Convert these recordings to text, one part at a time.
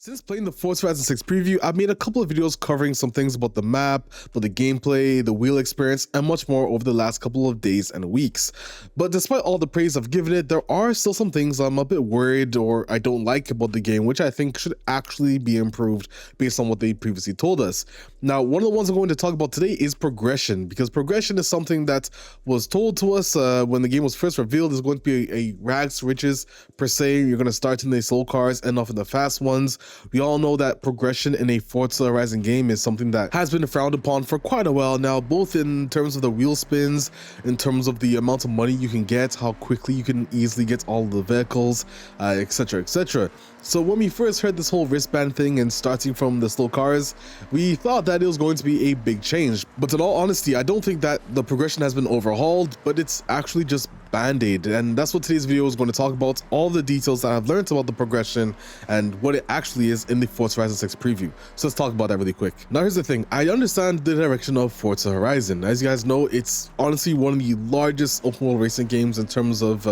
Since playing the Forza Horizon 6 preview, I've made a couple of videos covering some things about the map, about the gameplay, the wheel experience, and much more over the last couple of days and weeks. But despite all the praise I've given it, there are still some things I'm a bit worried or I don't like about the game, which I think should actually be improved based on what they previously told us. Now, one of the ones I'm going to talk about today is progression, because progression is something that was told to us when the game was first revealed. Is going to be a rags to riches per se. You're going to start in the slow cars, end off in the fast ones. We all know that progression in a Forza Horizon game is something that has been frowned upon for quite a while now, both in terms of the wheel spins, in terms of the amount of money you can get, how quickly you can easily get all of the vehicles, etc, etc. So when we first heard this whole wristband thing and starting from the slow cars, we thought that it was going to be a big change. But in all honesty, I don't think that the progression has been overhauled, but it's actually just band-aid. And that's what today's video is going to talk about, all the details that I've learned about the progression and what it actually is in the Forza Horizon 6 preview. So let's talk about that really quick. Now here's the thing, I understand the direction of Forza Horizon. As you guys know, it's honestly one of the largest open world racing games in terms of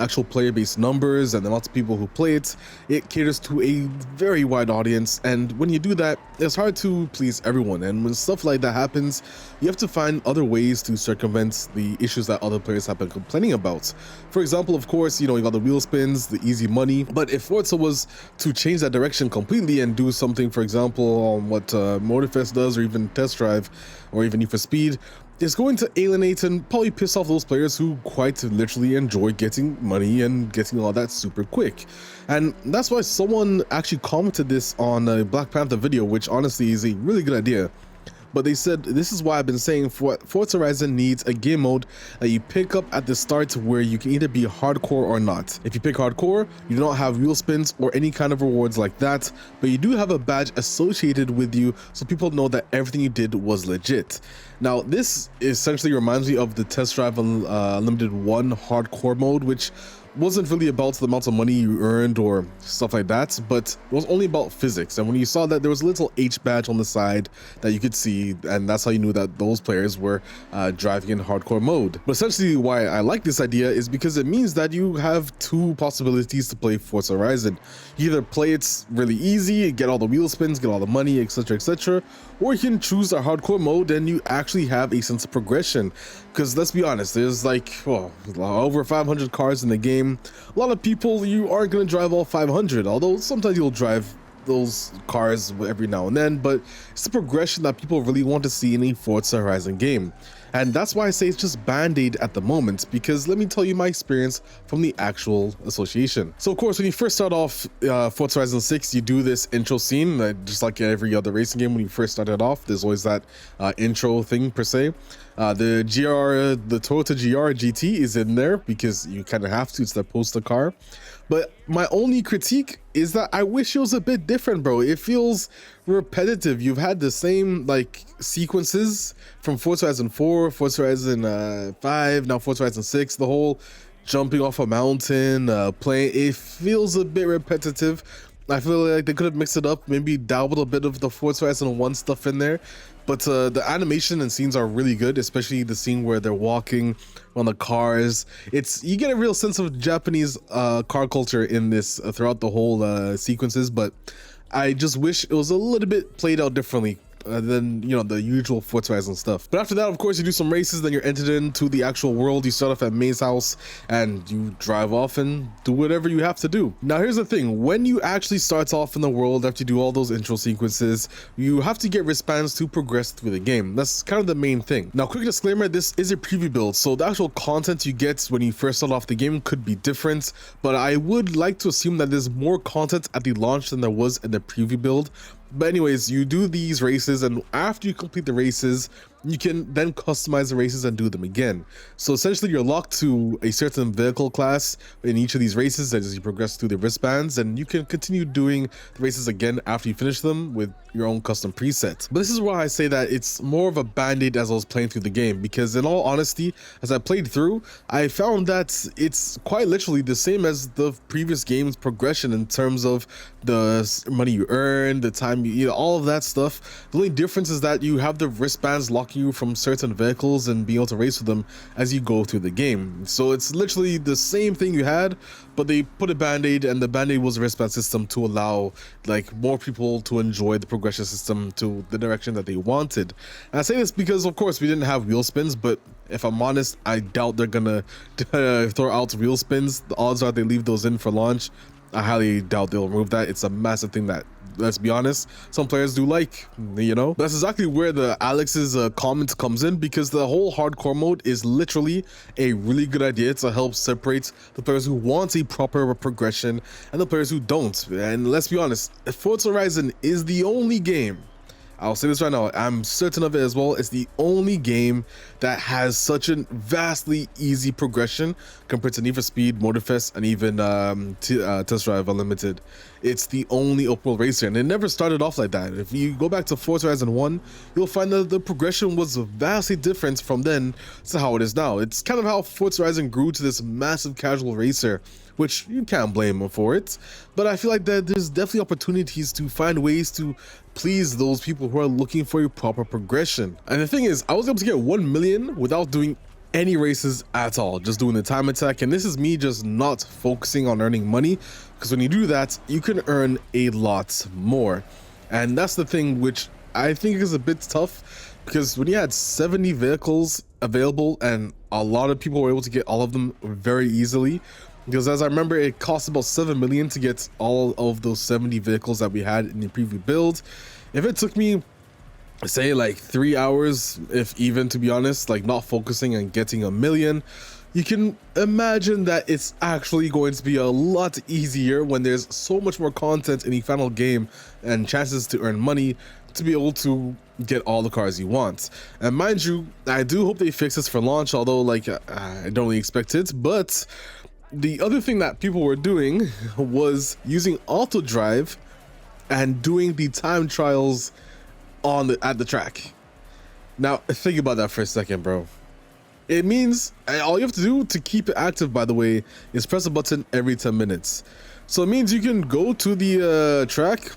actual player base numbers and the amount of people who play it. It caters to a very wide audience, and when you do that, it's hard to please everyone, and when stuff like that happens, you have to find other ways to circumvent the issues that other players have been complaining about. For example, of course, you got the wheel spins, the easy money, but if Forza was to change that direction completely and do something, for example, on what Motorfest does, or even Test Drive, or even Need for Speed, it's going to alienate and probably piss off those players who quite literally enjoy getting money and getting all that super quick. And that's why someone actually commented this on a Black Panther video, which honestly is a really good idea. But they said, this is why I've been saying Forza Horizon needs a game mode that you pick up at the start where you can either be hardcore or not. If you pick hardcore, you do not have wheel spins or any kind of rewards like that, but you do have a badge associated with you so people know that everything you did was legit. Now, this essentially reminds me of the Test Drive Unlimited 1 hardcore mode, which wasn't really about the amount of money you earned or stuff like that, but it was only about physics. And when you saw that, there was a little H badge on the side that you could see, and that's how you knew that those players were driving in hardcore mode. But essentially why I like this idea is because it means that you have two possibilities to play Forza Horizon. You either play it really easy, get all the wheel spins, get all the money, etc, etc, or you can choose a hardcore mode and you actually have a sense of progression. Because let's be honest, there's like over 500 cars in the game. A lot of people, you aren't going to drive all 500, although sometimes you'll drive those cars every now and then, but it's the progression that people really want to see in a Forza Horizon game. And that's why I say it's just band-aid at the moment, because let me tell you my experience from the actual association. So of course, when you first start off Forza Horizon 6, you do this intro scene, just like every other racing game. When you first started off, there's always that intro thing per se. The Toyota GR GT is in there because you kind of have to, it's the poster car. But my only critique is that I wish it was a bit different, bro. It feels repetitive. You've had the same like sequences from Forza Horizon 4, Forza Horizon 5, now Forza Horizon 6, the whole jumping off a mountain, playing, it feels a bit repetitive. I feel like they could have mixed it up, maybe dabbled a bit of the Forza Horizon 1 stuff in there. But the animation and scenes are really good, especially the scene where they're walking on the cars. You get a real sense of Japanese car culture in this throughout the whole sequences, but I just wish it was a little bit played out differently than the usual Forza Horizon stuff. But after that, of course, you do some races, then you're entered into the actual world. You start off at May's house and you drive off and do whatever you have to do. Now here's the thing, when you actually start off in the world after you do all those intro sequences, you have to get wristbands to progress through the game. That's kind of the main thing. Now, quick disclaimer, this is a preview build, so the actual content you get when you first start off the game could be different, but I would like to assume that there's more content at the launch than there was in the preview build. But anyways, you do these races, and after you complete the races, you can then customize the races and do them again. So essentially, you're locked to a certain vehicle class in each of these races as you progress through the wristbands, and you can continue doing the races again after you finish them with your own custom preset. But this is why I say that it's more of a band-aid as I was playing through the game, because in all honesty, as I played through, I found that it's quite literally the same as the previous game's progression in terms of the money you earn, the time you all of that stuff. The only difference is that you have the wristbands locked unlocking you from certain vehicles and being able to race with them as you go through the game. So it's literally the same thing you had, but they put a band-aid, and the band-aid was a wristband system to allow like more people to enjoy the progression system to the direction that they wanted. And I say this because of course we didn't have wheel spins, but if I'm honest, I doubt they're gonna throw out wheel spins. The odds are they leave those in for launch. I highly doubt they'll remove that. It's a massive thing that, let's be honest, some players do like, you know. That's exactly where the Alex's comment comes in, because the whole hardcore mode is literally a really good idea to help separate the players who want a proper progression and the players who don't. And let's be honest, Forza Horizon is the only game, I'll say this right now, I'm certain of it as well, it's the only game that has such a vastly easy progression compared to Need for Speed, Motorfest, and even Test Drive Unlimited. It's the only open world racer, and it never started off like that. If you go back to Forza Horizon 1, you'll find that the progression was vastly different from then to how it is now. It's kind of how Forza Horizon grew to this massive casual racer, which you can't blame them for it, but I feel like that there's definitely opportunities to find ways to please those people who are looking for a proper progression. And the thing is, I was able to get 1 million without doing any races at all, just doing the time attack. And this is me just not focusing on earning money, because when you do that, you can earn a lot more. And that's the thing which I think is a bit tough, because when you had 70 vehicles available and a lot of people were able to get all of them very easily, because as I remember, it cost about 7 million to get all of those 70 vehicles that we had in the preview build. If it took me, say, like 3 hours, if even, to be honest, like not focusing on getting 1 million, you can imagine that it's actually going to be a lot easier when there's so much more content in the final game and chances to earn money to be able to get all the cars you want. And mind you, I do hope they fix this for launch, although like I don't really expect it. But the other thing that people were doing was using auto drive and doing the time trials at the track. Now think about that for a second, bro. It means all you have to do to keep it active, by the way, is press a button every 10 minutes. So it means you can go to the track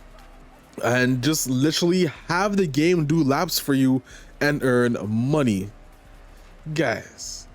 and just literally have the game do laps for you and earn money. Guys,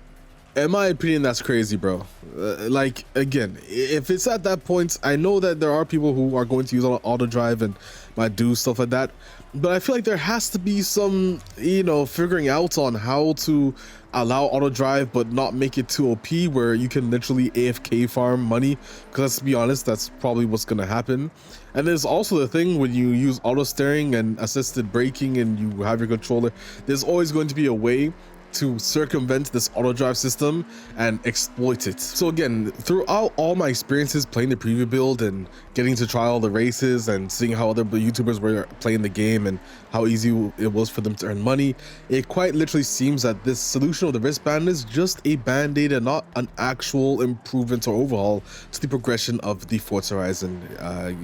in my opinion, that's crazy, bro. Like, again, if it's at that point, I know that there are people who are going to use auto drive and might do stuff like that, but I feel like there has to be some, you know, figuring out on how to allow auto drive but not make it too OP where you can literally AFK farm money, because let's be honest, that's probably what's going to happen. And there's also the thing when you use auto steering and assisted braking and you have your controller, there's always going to be a way to circumvent this auto drive system and exploit it. So again, throughout all my experiences playing the preview build and getting to try all the races and seeing how other YouTubers were playing the game and how easy it was for them to earn money, it quite literally seems that this solution of the wristband is just a band-aid and not an actual improvement or overhaul to the progression of the Forza Horizon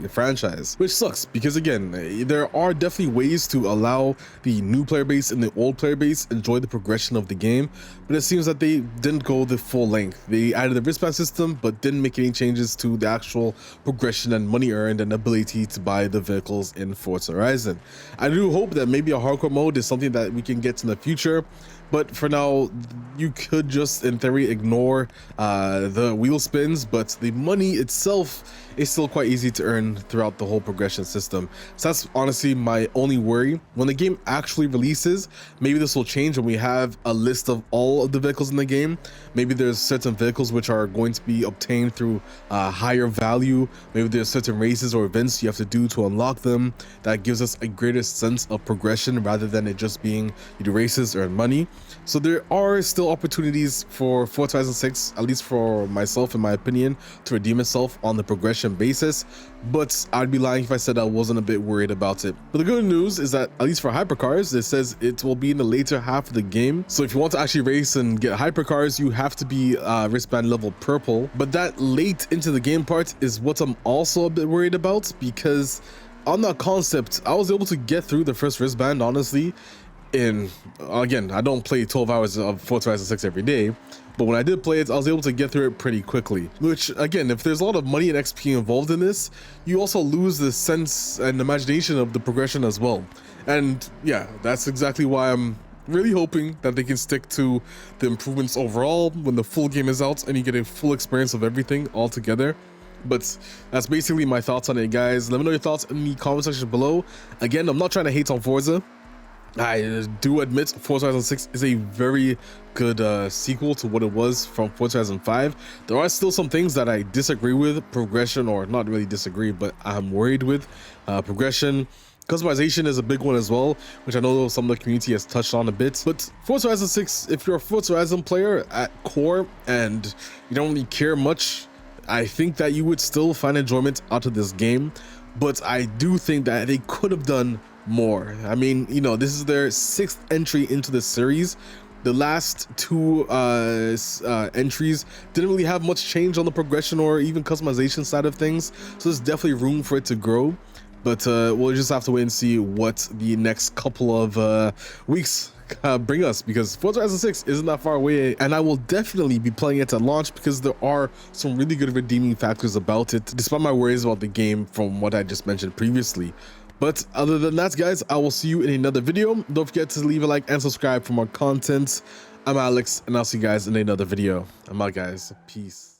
franchise, which sucks, because again, there are definitely ways to allow the new player base and the old player base enjoy the progression of the game, but it seems that they didn't go the full length. They added the wristband system but didn't make any changes to the actual progression and money earned and ability to buy the vehicles in Forza Horizon. I do hope that maybe a hardcore mode is something that we can get in the future, but for now you could just in theory ignore the wheel spins, but the money itself is still quite easy to earn throughout the whole progression system. So that's honestly my only worry. When the game actually releases, maybe this will change when we have a list of all of the vehicles in the game. Maybe there's certain vehicles which are going to be obtained through higher value. Maybe there's certain races or events you have to do to unlock them that gives us a greater sense of progression rather than it just being you do races earn money. So there are still opportunities for Forza Horizon 6, at least for myself in my opinion, to redeem itself on the progression basis, but I'd be lying if I said I wasn't a bit worried about it. But the good news is that at least for hypercars, it says it will be in the later half of the game. So if you want to actually race and get hypercars, you have to be wristband level purple. But that late into the game part is what I'm also a bit worried about, because on that concept, I was able to get through the first wristband honestly in, again, I don't play 12 hours of Forza Horizon 6 every day, but when I did play it, I was able to get through it pretty quickly. Which, again, if there's a lot of money and XP involved in this, you also lose the sense and imagination of the progression as well. And yeah, that's exactly why I'm really hoping that they can stick to the improvements overall when the full game is out and you get a full experience of everything all together. But that's basically my thoughts on it, guys. Let me know your thoughts in the comment section below. Again, I'm not trying to hate on Forza. I do admit Forza Horizon 6 is a very good sequel to what it was from Forza Horizon 5. There are still some things that I disagree with, progression, or not really disagree, but I'm worried with. Progression, customization is a big one as well, which I know some of the community has touched on a bit. But Forza Horizon 6, if you're a Forza Horizon player at core and you don't really care much, I think that you would still find enjoyment out of this game. But I do think that they could have done more. I mean, you know, this is their 6th entry into the series. The last 2 entries didn't really have much change on the progression or even customization side of things, so there's definitely room for it to grow. But we'll just have to wait and see what the next couple of weeks bring us, because Forza Horizon 6 isn't that far away, and I will definitely be playing it at launch because there are some really good redeeming factors about it, despite my worries about the game from what I just mentioned previously. But other than that, guys, I will see you in another video. Don't forget to leave a like and subscribe for more content. I'm Alex, and I'll see you guys in another video. I'm out, guys. Peace.